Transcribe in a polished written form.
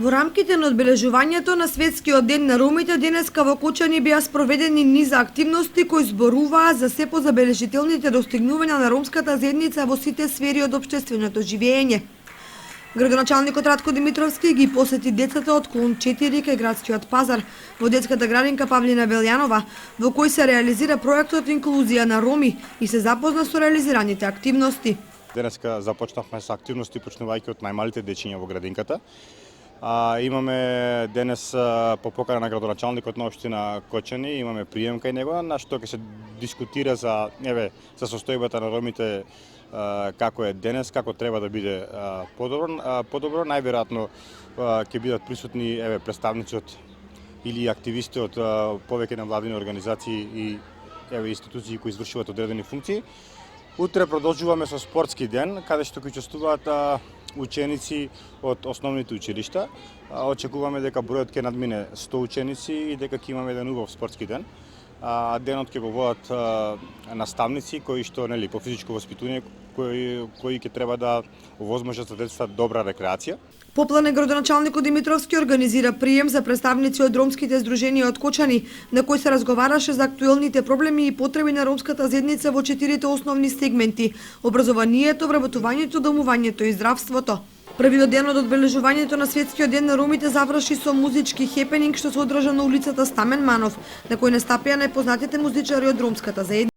Во рамките на одбележувањето на Светскиот ден на ромите, денеска во Кочани беа спроведени низа активности кои зборуваа за се позабележителните достигнувања на ромската заедница во сите сфери од општественото живење. Градоначалникот Радко Димитровски ги посети децата од клон 4 кај градскиот пазар во детската градинка Павлина Белјанова, во кој се реализира проектот Инклузија на роми и се запозна со реализираните активности. Денеска започнавме со активности почнувајќи од најмалите дечиња во градинката. Имаме денес по покана на градоначалникот на општина Кочани, имаме прием кај него на што ќе се дискутира за состојбата на ромите, како е денес, како треба да биде подобро. Најверојатно ќе бидат присутни представници од или активисти од повеќе невладини организации и институции кои извршуваат одредени функции. Утре продолжуваме со спортски ден, каде што ќе учествуваат ученици од основните училишта. Очекуваме дека бројот ќе надмине 100 ученици и дека ќе имаме еден убав спортски ден. Денот ќе го водат наставници кои што по физичко воспитување кои ќе треба да овозможат за децата добра рекреација. Поплане градоначалникот Димитровски организира прием за представници од ромските здруженија од Кочани, на кој се разговараше за актуелните проблеми и потреби на ромската заедница во 4 основни сегменти: образованието, вработувањето, домувањето и здравството. Првиот ден од одбележувањето на Светскиот ден на ромите заврши со музички хепенинг што се одржа на улицата Стамен Манов, на кој настапија најпознатите музичари од ромската заедница.